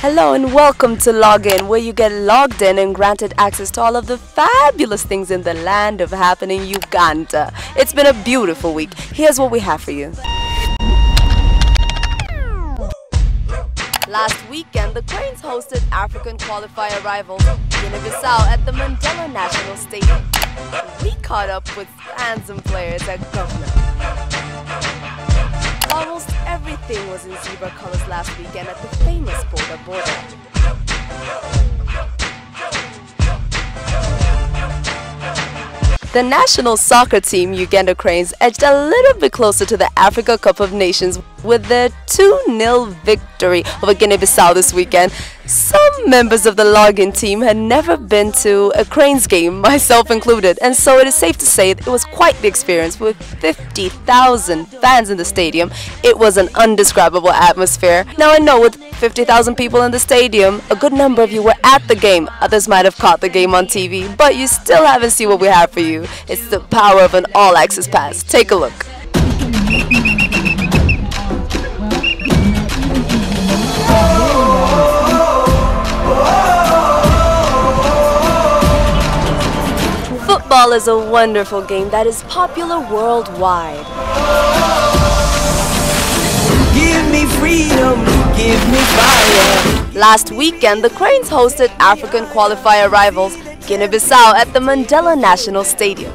Hello and welcome to Login, where you get logged in and granted access to all of the fabulous things in the land of happening Uganda. It's been a beautiful week. Here's what we have for you. Last weekend, the Cranes hosted African qualifier rivals Guinea Bissau at the Namboole National Stadium. We caught up with fans and players at Governor. Almost everything was in zebra colors last weekend at the famous border. The national soccer team, Uganda Cranes, edged a little bit closer to the Africa Cup of Nations with their 2-0 victory over Guinea Bissau this weekend. Some members of the Login team had never been to a Cranes game, myself included, and so it is safe to say it was quite the experience. With 50,000 fans in the stadium, it was an undescribable atmosphere. Now I know with 50,000 people in the stadium, a good number of you were at the game. Others might have caught the game on TV, but you still haven't seen what we have for you. It's the power of an all-access pass. Take a look. Football is a wonderful game that is popular worldwide. Give me freedom, give me fire. Last weekend, the Cranes hosted African qualifier rivals Guinea Bissau at the Namboole National Stadium.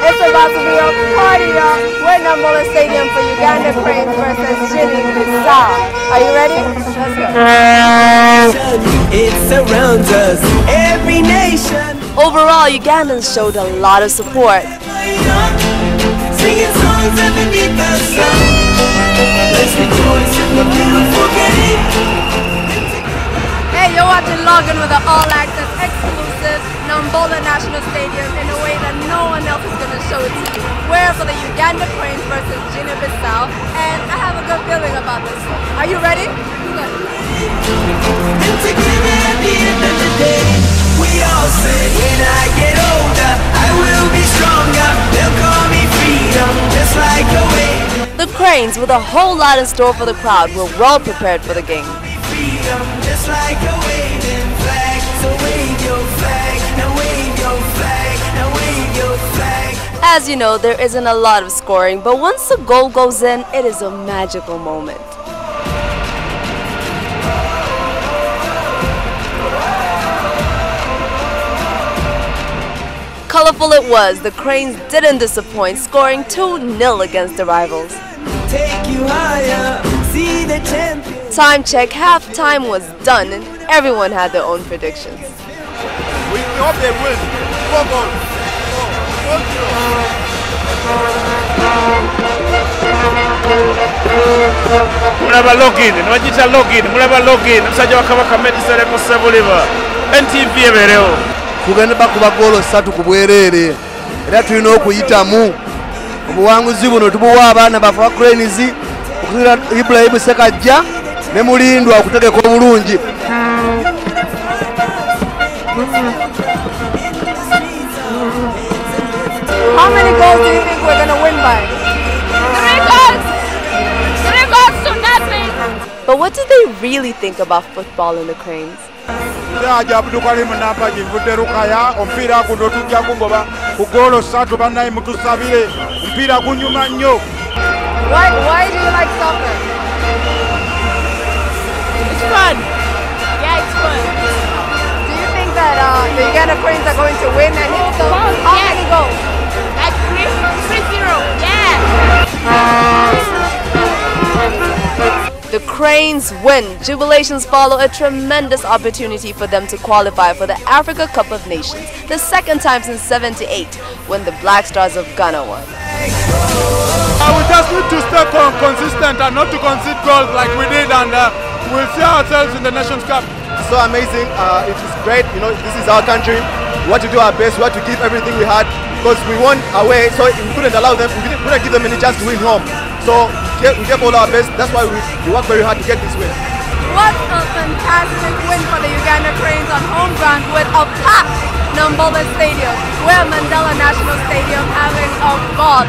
It's about to be a party, y'all. We're at Namboole Stadium for Uganda Cranes versus Guinea Bissau. Are you ready? Let's go. It surrounds us, every nation. Overall, Ugandans showed a lot of support. Singing songs underneath the sun. Let's rejoice in the beautiful game. Hey, you're watching Login with an all-access exclusive Namboole National Stadium in a way that no one else is going to show it to you. We're for the Uganda Cranes versus Guinea Bissau, and I have a good feeling about this one. Are you ready? Good. And together at the end of the day, we all say, when I get older, I will be stronger. They'll call me freedom, just like a wave. The Cranes, with a whole lot in store for the crowd, were well prepared for the game. Freedom, just like a waving flag. So wave your flag, now wave your flag, now wave your flag. As you know, there isn't a lot of scoring, but once a goal goes in, it is a magical moment. Colorful it was, the Cranes didn't disappoint, scoring 2-0 against the rivals. Take you higher, see the champion. Time check, halftime was done, and everyone had their own predictions. We hope they win. 4 goals. Mulaba Login, nwajita Login, mulaba Login, musajja wakabaka medisere ko Sebuliva. NTV eberewo. Tugenda bakuba goolo 3 ku bwereere era tulina okuyitamu obuwanguzi buno tubuwa abaana baffe ba Cranes okuzira Ibrahim Sekajja ne Mulindwa okutegeka obulungi. How many goals do you think we're going to win by? 3 goals! 3 goals to nothing! But what do they really think about football in the Cranes? Omupiira guno tujja kugoba ku goolo 3 bannaye mutusabire omupiira gunyuma nnyo. Why do you like soccer? It's fun! Yeah, it's fun. Do you think that the Uganda Cranes are going to win? And if so, how many goals? Like 3-0, yeah! The Cranes win. Jubilations follow, a tremendous opportunity for them to qualify for the Africa Cup of Nations, the second time since '78, when the Black Stars of Ghana won. We just need to stay consistent and not to concede goals like we did, and we'll see ourselves in the Nations Cup. So amazing, it is great, you know, this is our country. We want to do our best, we want to give everything we had because we won away, so we couldn't allow them, we couldn't give them any chance to win home. So we gave all our best, that's why we work very hard to get this win. What a fantastic win for the Uganda Cranes on home ground with a packed Namboole Stadium. We're at Namboole National Stadium having a ball.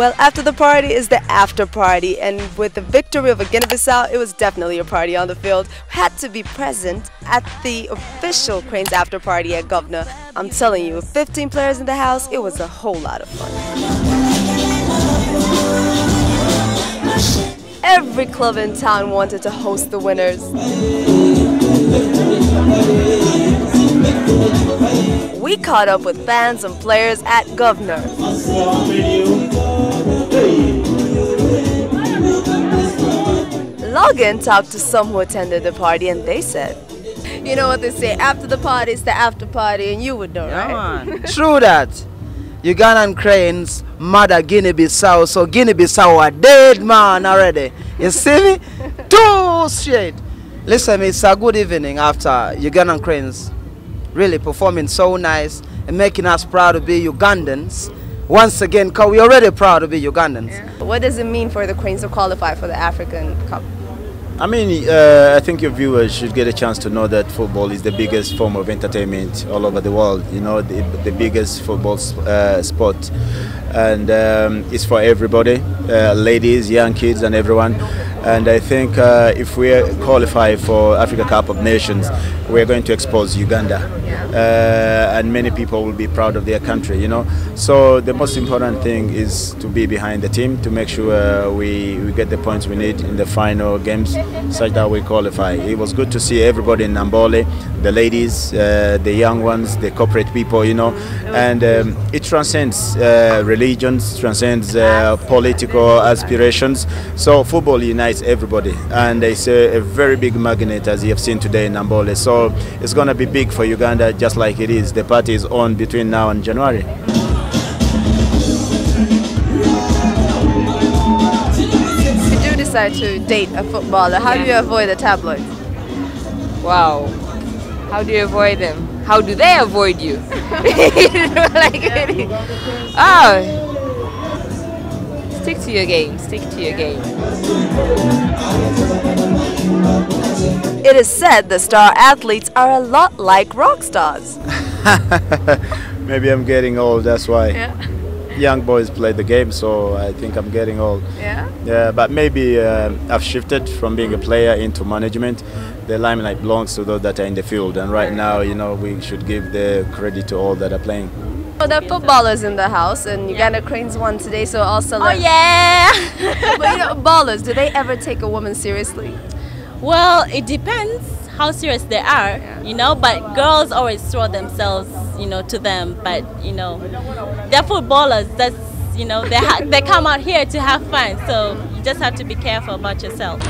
Well, after the party is the after party, and with the victory of Guinea Bissau, it was definitely a party on the field. We had to be present at the official Cranes after party at Governor. I'm telling you, with 15 players in the house, it was a whole lot of fun. Every club in town wanted to host the winners. We caught up with fans and players at Governor. Login talked to some who attended the party, and they said, you know what they say, after the party is the after party, and you would know, right? True that. Ugandan Cranes mother Guinea Bissau, so Guinea Bissau are dead man already. You see me? Too straight. Listen, it's a good evening after Ugandan Cranes really performing so nice and making us proud to be Ugandans. Once again, because we're already proud to be Ugandans. Yeah. What does it mean for the Cranes to qualify for the African Cup? I mean, I think your viewers should get a chance to know that football is the biggest form of entertainment all over the world. You know, the biggest football sport, and it's for everybody, ladies, young kids, and everyone. And I think if we qualify for Africa Cup of Nations, we're going to expose Uganda, and many people will be proud of their country. You know, so the most important thing is to be behind the team to make sure we get the points we need in the final games, such that we qualify. It was good to see everybody in Namboole, the ladies, the young ones, the corporate people, you know, and it transcends religions, transcends political aspirations. So football unites everybody, and it's a very big magnet, as you have seen today in Namboole. So it's going to be big for Uganda, just like it is. The party is on between now and January. Decide to date a footballer, how do you avoid the tabloids? Wow. How do you avoid them? How do they avoid you? Oh. Stick to your game. Stick to your game. It is said the star athletes are a lot like rock stars. Maybe I'm getting old, that's why. Yeah. Young boys play the game, so I think I'm getting old. Yeah, but maybe I've shifted from being a player into management. The limelight belongs to those that are in the field, and right now, you know, we should give the credit to all that are playing. So there are footballers in the house, and Uganda Cranes won today, so also like... Oh yeah! But you know, ballers, do they ever take a woman seriously? Well, it depends how serious they are, you know, but girls always throw themselves, you know, to them, but, you know, they're footballers, that's, you know, they come out here to have fun, so you just have to be careful about yourself.